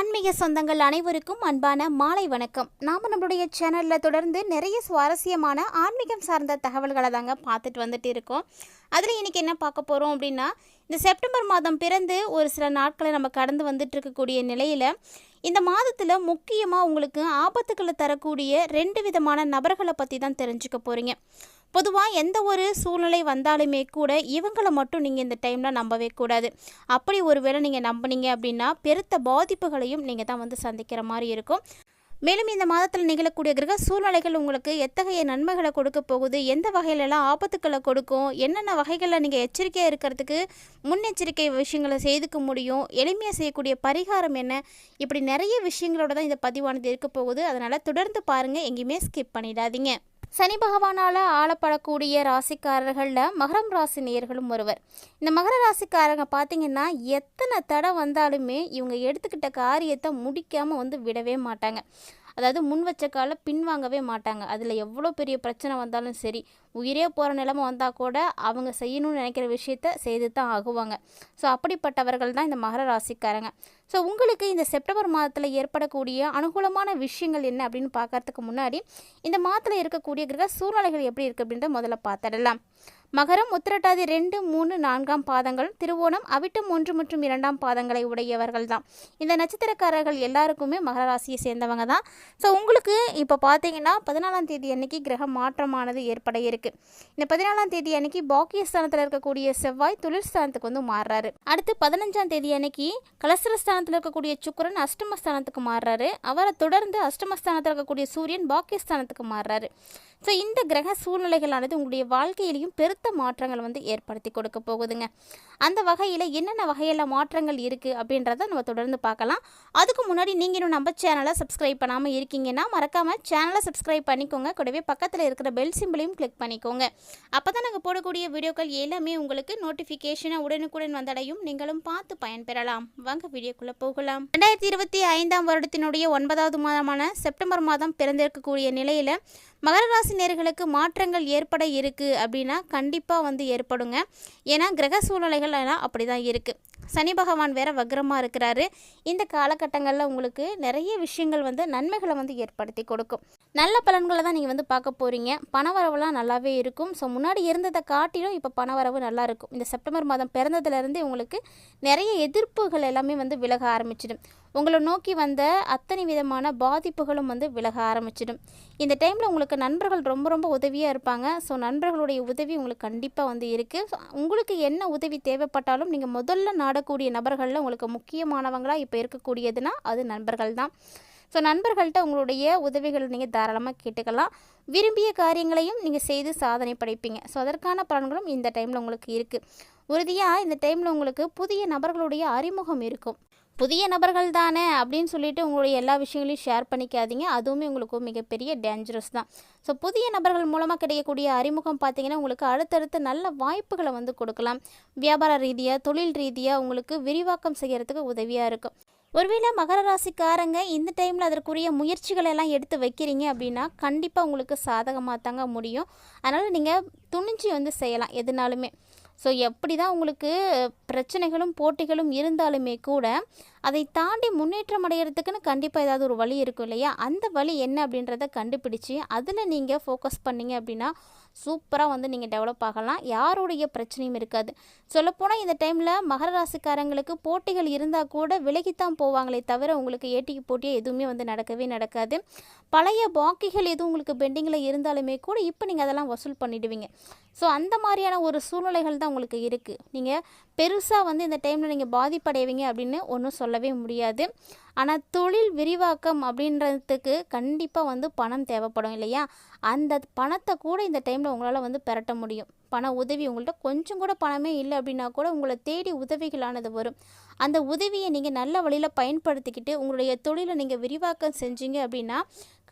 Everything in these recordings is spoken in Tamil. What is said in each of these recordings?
ஆன்மீக சொந்தங்கள் அனைவருக்கும் அன்பான மாலை வணக்கம். நாம் நம்மளுடைய சேனலில் தொடர்ந்து நிறைய சுவாரஸ்யமான ஆன்மீகம் சார்ந்த தகவல்களை தாங்க பார்த்துட்டு வந்துட்டு இருக்கோம். அதில் இன்றைக்கி என்ன பார்க்க போகிறோம் அப்படின்னா, இந்த செப்டம்பர் மாதம் பிறந்து ஒரு சில நாட்களை நம்ம கடந்து வந்துட்டு இருக்கக்கூடிய நிலையில் இந்த மாதத்தில் முக்கியமாக உங்களுக்கு ஆபத்துக்களை தரக்கூடிய 2 விதமான நபர்களை பற்றி தான் தெரிஞ்சுக்க போகிறீங்க. பொதுவாக எந்த ஒரு சூழ்நிலை வந்தாலுமே கூட இவங்களை மட்டும் நீங்கள் இந்த டைமில் நம்பவே கூடாது. அப்படி ஒரு வேளை நீங்கள் நம்பினீங்க அப்படின்னா பெருத்த பாதிப்புகளையும் நீங்கள் தான் வந்து சந்திக்கிற மாதிரி இருக்கும். மேலும் இந்த மாதத்தில் நிகழக்கூடிய கிரக சூழ்நிலைகள் உங்களுக்கு எத்தகைய நன்மைகளை கொடுக்க போகுது, எந்த வகையிலெல்லாம் ஆபத்துக்களை கொடுக்கும், என்னென்ன வகைகளில் நீங்கள் எச்சரிக்கையாக இருக்கிறதுக்கு முன்னெச்சரிக்கை விஷயங்களை செய்துக்க முடியும், எளிமையாக செய்யக்கூடிய பரிகாரம் என்ன, இப்படி நிறைய விஷயங்களோட தான் இந்த பதிவானது இருக்க போகுது. அதனால் தொடர்ந்து பாருங்கள், எங்கேயுமே ஸ்கிப் பண்ணிடாதீங்க. சனி பகவானால் ஆளப்படக்கூடிய ராசிக்காரர்களில் மகரம் ராசி நேயர்களும் ஒருவர். இந்த மகர ராசிக்காரங்க பார்த்திங்கன்னா எத்தனை தடை வந்தாலுமே இவங்க எடுத்துக்கிட்ட காரியத்தை முடிக்காமல் வந்து விடவே மாட்டாங்க. அதாவது முன் வச்ச கால பின்வாங்கவே மாட்டாங்க. அதில் எவ்வளோ பெரிய பிரச்சனை வந்தாலும் சரி, உயிரே போகிற நிலைமை வந்தால் கூட அவங்க செய்யணும்னு நினைக்கிற விஷயத்த செய்து தான் ஆகுவாங்க. ஸோ அப்படிப்பட்டவர்கள் தான் இந்த மகர ராசிக்காரங்க. ஸோ உங்களுக்கு இந்த செப்டம்பர் மாதத்தில் ஏற்படக்கூடிய அனுகூலமான விஷயங்கள் என்ன அப்படின்னு பார்க்கறதுக்கு முன்னாடி இந்த மாதத்தில் இருக்கக்கூடிய கிரக சூழ்நிலைகள் எப்படி இருக்குது அப்படின்றத முதல்ல பார்த்துடலாம். மகரம் உத்திரட்டாதி 2, 3, 4ஆம் பாதங்கள், திருவோணம் அவிட்டம் 1 மற்றும் 2ஆம் பாதங்களை உடையவர்கள் தான். இந்த நட்சத்திரக்காரர்கள் எல்லாருக்குமே மகர ராசியை சேர்ந்தவங்க தான். ஸோ உங்களுக்கு இப்போ பார்த்தீங்கன்னா 14ஆம் தேதி அன்னைக்கு கிரக மாற்றமானது ஏற்பட இருக்குது. இந்த 14ஆம் தேதி அன்னைக்கு பாக்கியஸ்தானத்தில் இருக்கக்கூடிய செவ்வாய் தொழிற்ஸ்தானத்துக்கு வந்து மாறுறாரு. அடுத்து 15ஆம் தேதி அன்னைக்கு கலசரஸ்தானத்தில் இருக்கக்கூடிய சுக்கிரன் அஷ்டமஸ்தானத்துக்கு மாறுறாரு. அவரை தொடர்ந்து அஷ்டமஸ்தானத்தில் இருக்கக்கூடிய சூரியன் பாக்கியஸ்தானத்துக்கு மாறுறாரு. ஸோ இந்த கிரக சூழ்நிலைகளானது உங்களுடைய வாழ்க்கையிலையும் பெருத்த மாற்றங்கள் வந்து ஏற்படுத்தி கொடுக்க போகுதுங்க. அந்த வகையில் என்னென்ன வகையில் மாற்றங்கள் இருக்குது அப்படின்றத நம்ம தொடர்ந்து பார்க்கலாம். அதுக்கு முன்னாடி நீங்கள் இன்னும் நம்ம சேனலை சப்ஸ்கிரைப் பண்ணாமல் இருக்கீங்கன்னா மறக்காமல் சேனலை சப்ஸ்கிரைப் பண்ணிக்கோங்க. கூடவே பக்கத்தில் இருக்கிற பெல் சிம்பிளையும் கிளிக் பண்ணிக்கோங்க. அப்போ தான் நாங்கள் போடக்கூடிய வீடியோக்கள் எல்லாமே உங்களுக்கு நோட்டிஃபிகேஷனை உடனுக்குடன் வந்தடையும். நீங்களும் பார்த்து பயன்பெறலாம். வாங்க வீடியோக்குள்ளே போகலாம். 2025ஆம் வருடத்தினுடைய 9வது மாதமான செப்டம்பர் மாதம் பிறந்திருக்கக்கூடிய நிலையில் மகர ராசி நேயர்களுக்கு மாற்றங்கள் ஏற்பட இருக்குது அப்படின்னா கண்டிப்பாக வந்து ஏற்படுங்க. ஏன்னா கிரக சூழ்நிலைகள் எல்லாம் அப்படி தான் இருக்குது. சனி பகவான் வேற வக்ரமாக இருக்கிறாரு. இந்த காலகட்டங்களில் உங்களுக்கு நிறைய விஷயங்கள் வந்து நன்மைகளை வந்து ஏற்படுத்தி கொடுக்கும். நல்ல பலன்களை தான் நீங்கள் வந்து பார்க்க போகிறீங்க. பணவரவுலாம் நல்லாவே இருக்கும். ஸோ முன்னாடி இருந்ததை காட்டிலும் இப்போ பணவரவு நல்லா இருக்கும். இந்த செப்டம்பர் மாதம் பிறந்ததுலேருந்து உங்களுக்கு நிறைய எதிர்ப்புகள் எல்லாமே வந்து விலக ஆரம்பிச்சிடும். உங்களை நோக்கி வந்த அத்தனை விதமான பாதிப்புகளும் வந்து விலக ஆரம்பிச்சிடும். இந்த டைமில் உங்களுக்கு நண்பர்கள் ரொம்ப ரொம்ப உதவியாக இருப்பாங்க. ஸோ நண்பர்களுடைய உதவி உங்களுக்கு கண்டிப்பாக வந்து இருக்குது. உங்களுக்கு என்ன உதவி தேவைப்பட்டாலும் நீங்கள் முதல்ல நாடக்கூடிய நபர்களில் உங்களுக்கு முக்கியமானவங்களாக இப்போ இருக்கக்கூடியதுன்னா அது நண்பர்கள் தான். ஸோ நண்பர்கள்ட்ட உங்களுடைய உதவிகள் நீங்கள் தாராளமாக கேட்டுக்கலாம். விரும்பிய காரியங்களையும் நீங்கள் செய்து சாதனை படைப்பீங்க. ஸோ அதற்கான பலன்களும் இந்த டைமில் உங்களுக்கு இருக்குது. உறுதியாக இந்த டைமில் உங்களுக்கு புதிய நபர்களுடைய அறிமுகம் இருக்கும். புதிய நபர்கள் தானே அப்படின்னு சொல்லிட்டு உங்களுடைய எல்லா விஷயங்களையும் ஷேர் பண்ணிக்காதீங்க. அதுவுமே உங்களுக்கு மிகப்பெரிய டேஞ்சரஸ் தான். ஸோ புதிய நபர்கள் மூலமாக கிடைக்கக்கூடிய அறிமுகம் பார்த்திங்கன்னா உங்களுக்கு அடுத்தடுத்து நல்ல வாய்ப்புகளை வந்து கொடுக்கலாம். வியாபார ரீதியாக, தொழில் ரீதியாக உங்களுக்கு விரிவாக்கம் செய்கிறதுக்கு உதவியாக இருக்கும். ஒருவேளை மகர ராசிக்காரங்க இந்த டைமில் அதற்குரிய முயற்சிகளை எல்லாம் எடுத்து வைக்கிறீங்க அப்படின்னா கண்டிப்பாக உங்களுக்கு சாதகமாக தாங்க முடியும். அதனால் நீங்கள் துணிஞ்சு வந்து செய்யலாம் எதுனாலுமே. ஸோ எப்படி தான் உங்களுக்கு பிரச்சனைகளும் போட்டிகளும் இருந்தாலுமே கூட அதை தாண்டி முன்னேற்றம் அடைகிறதுக்குன்னு கண்டிப்பாக ஏதாவது ஒரு வழி இருக்கும் இல்லையா? அந்த வழி என்ன அப்படின்றத கண்டுபிடிச்சி அதில் நீங்கள் ஃபோக்கஸ் பண்ணிங்க அப்படின்னா சூப்பராக வந்து நீங்கள் டெவலப் ஆகலாம். யாருடைய பிரச்சனையும் இருக்காது. சொல்லப்போனால் இந்த டைமில் மகர ராசிக்காரங்களுக்கு போட்டிகள் இருந்தால் கூட விலகித்தான் போவாங்களே தவிர உங்களுக்கு ஏட்டிக்கு போட்டியாக எதுவுமே வந்து நடக்கவே நடக்காது. பழைய பாக்கிகள் எதுவும் உங்களுக்கு பெண்டிங்கில் இருந்தாலுமே கூட இப்போ நீங்கள் அதெல்லாம் வசூல் பண்ணிவிடுவீங்க. ஸோ அந்த மாதிரியான ஒரு சூழ்நிலைகள் தான் உங்களுக்கு இருக்குது. நீங்கள் பெருசாக வந்து இந்த டைமில் நீங்கள் பாதிப்படைவீங்க அப்படின்னு ஒன்றும் சொல்லவே முடியாது. ஆனால் தொழில் விரிவாக்கம் அப்படின்றதுக்கு கண்டிப்பாக வந்து பணம் தேவைப்படும் இல்லையா? அந்த பணத்தை கூட இந்த டைமில் உங்களால் வந்து பெரட்ட முடியும். பண உதவி உங்கள்கிட்ட கொஞ்சம் கூட பணமே இல்லை அப்படின்னா கூட உங்களை தேடி உதவிகளானது வரும். அந்த உதவியை நீங்கள் நல்ல வழியில் பயன்படுத்திக்கிட்டு உங்களுடைய தொழிலை நீங்கள் விரிவாக்கம் செஞ்சீங்க அப்படின்னா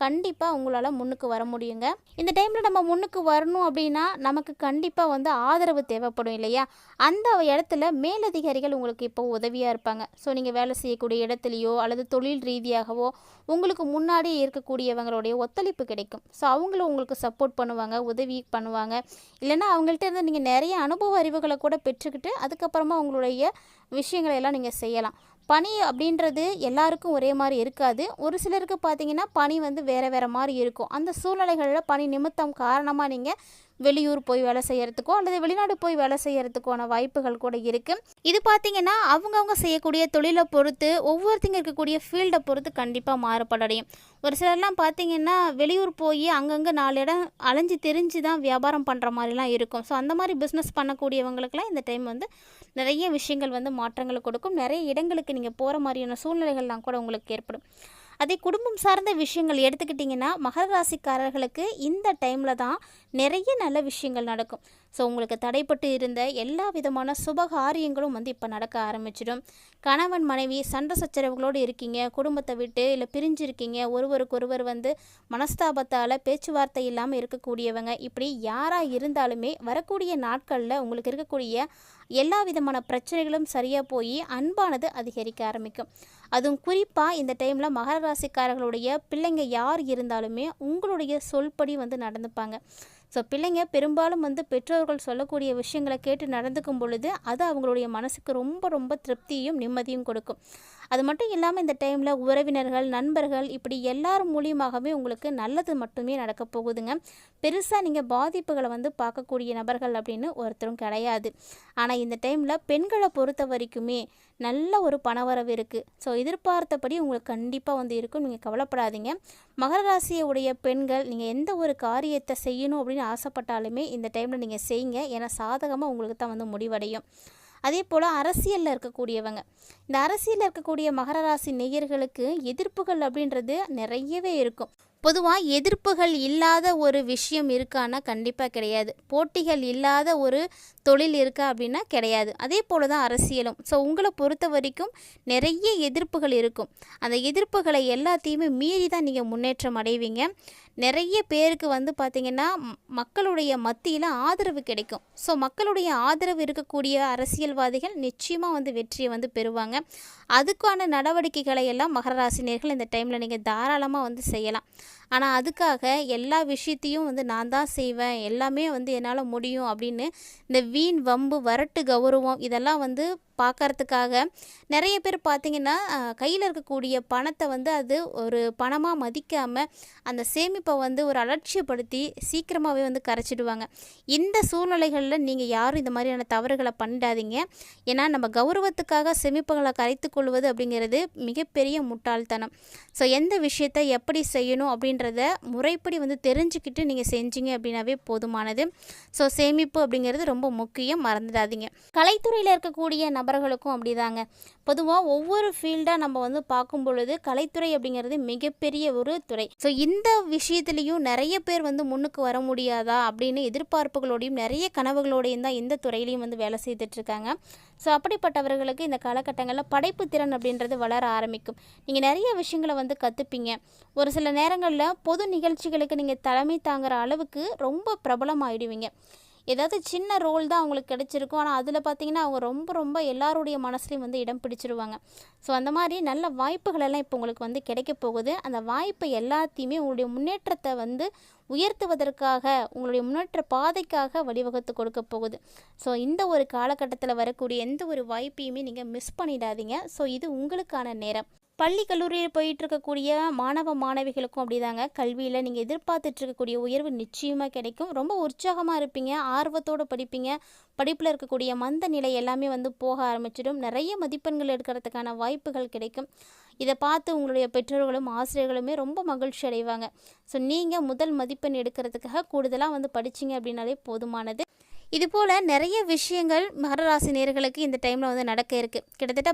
கண்டிப்பாக உங்களால் முன்னுக்கு வர முடியுங்க. இந்த டைமில் நம்ம முன்னுக்கு வரணும் அப்படின்னா நமக்கு கண்டிப்பாக வந்து ஆதரவு தேவைப்படும் இல்லையா? அந்த இடத்துல மேலதிகாரிகள் உங்களுக்கு இப்போ உதவியாக இருப்பாங்க. ஸோ நீங்கள் வேலை செய்யக்கூடிய இடத்துலையோ அல்லது தொழில் ரீதியாகவோ உங்களுக்கு முன்னாடி இருக்கக்கூடியவங்களுடைய ஒத்துழைப்பு கிடைக்கும். ஸோ அவங்களும் உங்களுக்கு சப்போர்ட் பண்ணுவாங்க, உதவி பண்ணுவாங்க. இல்லைன்னா அவங்கள்ட்ட இருந்து நீங்கள் நிறைய அனுபவ அறிவுகளை கூட பெற்றுக்கிட்டு அதுக்கப்புறமா உங்களுடைய விஷயங்களை எல்லாம் நீங்கள் செய்யலாம். பனி அப்படின்றது எல்லாருக்கும் ஒரே மாதிரி இருக்காது. ஒரு சிலருக்கு பார்த்தீங்கன்னா பனி வந்து வேறு வேறு மாதிரி இருக்கும். அந்த சூழ்நிலைகளில் பனி நிமித்தம் காரணமாக நீங்கள் வெளியூர் போய் வேலை செய்கிறதுக்கோ அல்லது வெளிநாடு போய் வேலை செய்கிறதுக்கான வாய்ப்புகள் கூட இருக்குது. இது பார்த்திங்கன்னா அவங்கவுங்க செய்யக்கூடிய தொழிலை பொறுத்து ஒவ்வொருத்தங்க இருக்கக்கூடிய ஃபீல்டை பொறுத்து கண்டிப்பாக மாறுபடையும். ஒரு சிலர்லாம் பார்த்திங்கன்னா வெளியூர் போய் அங்கங்கே 4 இடம் அலைஞ்சு தெரிஞ்சு தான் வியாபாரம் பண்ணுற மாதிரிலாம் இருக்கும். ஸோ அந்த மாதிரி பிஸ்னஸ் பண்ணக்கூடியவங்களுக்குலாம் இந்த டைம் வந்து நிறைய விஷயங்கள் வந்து மாற்றங்களை கொடுக்கும். நிறைய இடங்களுக்கு நீங்கள் போகிற மாதிரியான சூழ்நிலைகள்லாம் கூட உங்களுக்கு ஏற்படும். அதே குடும்பம் சார்ந்த விஷயங்கள் எடுத்துக்கிட்டிங்கன்னா மகர ராசிக்காரர்களுக்கு இந்த டைமில் தான் நிறைய நல்ல விஷயங்கள் நடக்கும். ஸோ உங்களுக்கு தடைப்பட்டு இருந்த எல்லா விதமான சுபகாரியங்களும் வந்து இப்போ நடக்க ஆரம்பிச்சிடும். கணவன் மனைவி சண்டை சச்சரவுகளோடு இருக்கீங்க, குடும்பத்தை விட்டு இல்லை பிரிஞ்சிருக்கீங்க, ஒருவருக்கொருவர் வந்து மனஸ்தாபத்தால் பேச்சுவார்த்தை இல்லாமல் இருக்கக்கூடியவங்க, இப்படி யாராக இருந்தாலுமே வரக்கூடிய நாட்களில் உங்களுக்கு இருக்கக்கூடிய எல்லா விதமான பிரச்சனைகளும் சரியாக போய் அன்பானது அதிகரிக்க ஆரம்பிக்கும். அதுவும் குறிப்பாக இந்த டைமில் மகர ராசிக்காரர்களுடைய பிள்ளைங்க யார் இருந்தாலுமே உங்களுடைய சொல்படி வந்து நடந்துப்பாங்க. ஸோ பிள்ளைங்க பெரும்பாலும் வந்து பெற்றோர்கள் சொல்லக்கூடிய விஷயங்களை கேட்டு நடந்துக்கும் பொழுது அது அவங்களுடைய மனசுக்கு ரொம்ப ரொம்ப திருப்தியும் நிம்மதியும் கொடுக்கும். அது மட்டும் இல்லாமல் இந்த டைமில் உறவினர்கள் நண்பர்கள் இப்படி எல்லாரும் மூலியமாகவே உங்களுக்கு நல்லது மட்டுமே நடக்க போகுதுங்க. பெருசாக நீங்கள் பாதிப்புகளை வந்து பார்க்கக்கூடிய நபர்கள் அப்படின்னு ஒருத்தரும் கிடையாது. ஆனால் இந்த டைமில் பெண்களை பொறுத்த வரைக்குமே நல்ல ஒரு பணவரவு இருக்குது. ஸோ எதிர்பார்த்தபடி உங்களுக்கு கண்டிப்பாக வந்து இருக்கும். நீங்கள் கவலைப்படாதீங்க. மகர ராசியுடைய பெண்கள் நீங்கள் எந்த ஒரு காரியத்தை செய்யணும் அப்படின்னு ஆசைப்பட்டாலுமே இந்த டைமில் நீங்கள் செய்யுங்க. ஏன்னா சாதகமாக உங்களுக்கு தான் வந்து முடிவடையும். அதே போல் அரசியலில் இருக்கக்கூடியவங்க, இந்த அரசியலில் இருக்கக்கூடிய மகர ராசி நேயர்களுக்கு எதிர்ப்புகள் அப்படின்றது நிறையவே இருக்கும். பொதுவாக எதிர்ப்புகள் இல்லாத ஒரு விஷயம் இருக்கான்னா கண்டிப்பாக கிடையாது. போட்டிகள் இல்லாத ஒரு தொழில் இருக்கா அப்படின்னா கிடையாது. அதே போல் தான் அரசியலும். ஸோ உங்களை பொறுத்த வரைக்கும் நிறைய எதிர்ப்புகள் இருக்கும். அந்த எதிர்ப்புகளை எல்லாத்தையுமே மீறி தான் நீங்கள் முன்னேற்றம் அடைவீங்க. நிறைய பேருக்கு வந்து பார்த்திங்கன்னா மக்களுடைய மத்தியில் ஆதரவு கிடைக்கும். ஸோ மக்களுடைய ஆதரவு இருக்கக்கூடிய அரசியல்வாதிகள் நிச்சயமாக வந்து வெற்றியை வந்து பெறுவாங்க. அதுக்கான நடவடிக்கைகளை எல்லாம் மகர ராசினியர்கள் இந்த டைமில் நீங்கள் தாராளமாக வந்து செய்யலாம். ஆனால் அதுக்காக எல்லா விஷயத்தையும் வந்து நான் தான் செய்வேன், எல்லாமே வந்து என்னால் முடியும் அப்படின்னு இந்த வீண் வம்பு வரட்டு கௌரவம் இதெல்லாம் வந்து பார்க்கறதுக்காக நிறைய பேர் பார்த்திங்கன்னா கையில் இருக்கக்கூடிய பணத்தை வந்து அது ஒரு பணமாக மதிக்காமல் அந்த சேமிப்பை வந்து ஒரு அலட்சியப்படுத்தி சீக்கிரமாகவே வந்து கரைச்சிடுவாங்க. இந்த சூழ்நிலைகளில் நீங்கள் யாரும் இந்த மாதிரியான தவறுகளை பண்ணிடாதீங்க. ஏன்னா நம்ம கௌரவத்துக்காக சேமிப்புகளை கரைத்து கொள்வது அப்படிங்கிறது மிகப்பெரிய முட்டாள்தனம். ஸோ எந்த விஷயத்தை எப்படி செய்யணும் அப்படின்றத முறைப்படி வந்து தெரிஞ்சுக்கிட்டு நீங்கள் செஞ்சீங்க அப்படின்னாவே போதுமானது. ஸோ சேமிப்பு அப்படிங்கிறது ரொம்ப முக்கியம், மறந்துடாதீங்க. கலைத்துறையில் இருக்கக்கூடிய நபர்களுக்கும் அப்படிதாங்க. பொதுவாக ஒவ்வொரு ஃபீல்டாக நம்ம வந்து பார்க்கும் பொழுது கலைத்துறை அப்படிங்கிறது மிகப்பெரிய ஒரு துறை. ஸோ இந்த விஷயத்துலேயும் நிறைய பேர் வந்து முன்னுக்கு வர முடியாதா அப்படின்னு எதிர்பார்ப்புகளோடையும் நிறைய கனவுகளோடையும் தான் இந்த துறையிலையும் வந்து வேலை செய்துட்ருக்காங்க. ஸோ அப்படிப்பட்டவர்களுக்கு இந்த காலகட்டங்களில் படைப்பு திறன் அப்படின்றது வளர ஆரம்பிக்கும். நீங்கள் நிறைய விஷயங்களை வந்து கற்றுப்பீங்க. ஒரு சில நேரங்களில் பொது நிகழ்ச்சிகளுக்கு நீங்கள் தலைமை தாங்குகிற அளவுக்கு ரொம்ப பிரபலமாகிடுவீங்க. ஏதாவது சின்ன ரோல் தான் அவங்களுக்கு கிடச்சிருக்கும். ஆனால் அதில் பார்த்திங்கன்னா அவங்க ரொம்ப ரொம்ப எல்லாருடைய மனசுலையும் வந்து இடம் பிடிச்சிருவாங்க. ஸோ அந்த மாதிரி நல்ல வாய்ப்புகள் எல்லாம் இப்போ உங்களுக்கு வந்து கிடைக்க போகுது. அந்த வாய்ப்பை எல்லாத்தையுமே உங்களுடைய முன்னேற்றத்தை வந்து உயர்த்துவதற்காக உங்களுடைய முன்னேற்ற பாதைக்காக வழிவகுத்து கொடுக்க போகுது. ஸோ இந்த ஒரு காலகட்டத்தில் வரக்கூடிய எந்த ஒரு வாய்ப்பையுமே நீங்கள் மிஸ் பண்ணிடாதீங்க. ஸோ இது உங்களுக்கான நேரம். பள்ளி கல்லூரியில் போயிட்டுருக்கக்கூடிய மாணவ மாணவிகளுக்கும் அப்படிதாங்க. கல்வியில் நீங்கள் எதிர்பார்த்துட்ருக்கக்கூடிய உயர்வு நிச்சயமாக கிடைக்கும். ரொம்ப உற்சாகமாக இருப்பீங்க, ஆர்வத்தோடு படிப்பீங்க. படிப்பில் இருக்கக்கூடிய மந்த நிலை எல்லாமே வந்து போக ஆரம்பிச்சிடும். நிறைய மதிப்பெண்கள் எடுக்கிறதுக்கான வாய்ப்புகள் கிடைக்கும். இதை பார்த்து உங்களுடைய பெற்றோர்களும் ஆசிரியர்களுமே ரொம்ப மகிழ்ச்சி அடைவாங்க. ஸோ நீங்கள் முதல் மதிப்பெண் எடுக்கிறதுக்காக கூடுதலாக வந்து படிச்சிங்க அப்படின்னாலே போதுமானது. இதுபோல் நிறைய விஷயங்கள் மகர ராசி நேயர்களுக்கு இந்த டைமில் வந்து நடக்க இருக்குது. கிட்டத்தட்ட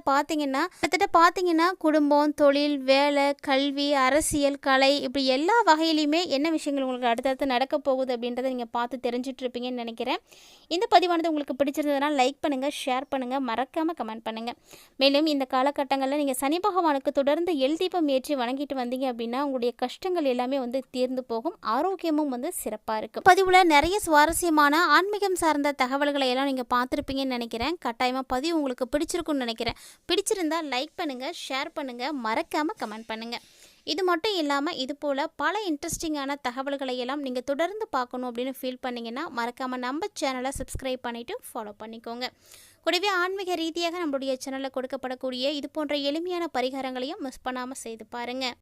பார்த்தீங்கன்னா குடும்பம், தொழில், வேலை, கல்வி, அரசியல், கலை இப்படி எல்லா வகையிலையுமே என்ன விஷயங்கள் உங்களுக்கு அடுத்தடுத்து நடக்க போகுது அப்படின்றத நீங்கள் பார்த்து தெரிஞ்சுட்டு இருப்பீங்கன்னு நினைக்கிறேன். இந்த பதிவானது உங்களுக்கு பிடிச்சிருந்ததுனா லைக் பண்ணுங்கள், ஷேர் பண்ணுங்கள், மறக்காமல் கமெண்ட் பண்ணுங்கள். மேலும் இந்த காலகட்டங்களில் நீங்கள் சனி பகவானுக்கு தொடர்ந்து எல்தீபம் ஏற்றி வணங்கிட்டு வந்தீங்க அப்படின்னா உங்களுடைய கஷ்டங்கள் எல்லாமே வந்து தீர்ந்து போகும். ஆரோக்கியமும் வந்து சிறப்பாக இருக்கும். பதிவில் நிறைய சுவாரஸ்யமான ஆன்மீகம் சார்ந்த தகவல்களை எல்லாம் நீங்கள் பார்த்துருப்பீங்கன்னு நினைக்கிறேன். கட்டாயமாக பதிவு உங்களுக்கு பிடிச்சிருக்குன்னு நினைக்கிறேன். பிடிச்சிருந்தால் லைக் பண்ணுங்கள், ஷேர் பண்ணுங்கள், மறக்காமல் கமெண்ட் பண்ணுங்கள். இது மட்டும் இல்லாமல் இது போல் பல இன்ட்ரெஸ்டிங்கான தகவல்களை எல்லாம் நீங்கள் தொடர்ந்து பார்க்கணும் அப்படின்னு ஃபீல் பண்ணிங்கன்னா மறக்காமல் நம்ம சேனலை சப்ஸ்கிரைப் பண்ணிவிட்டு ஃபாலோ பண்ணிக்கோங்க. கூடவே ஆன்மீக ரீதியாக நம்மளுடைய சேனலில் கொடுக்கப்படக்கூடிய இது போன்ற எளிமையான பரிகாரங்களையும் மிஸ் பண்ணாமல் செய்து பாருங்கள்.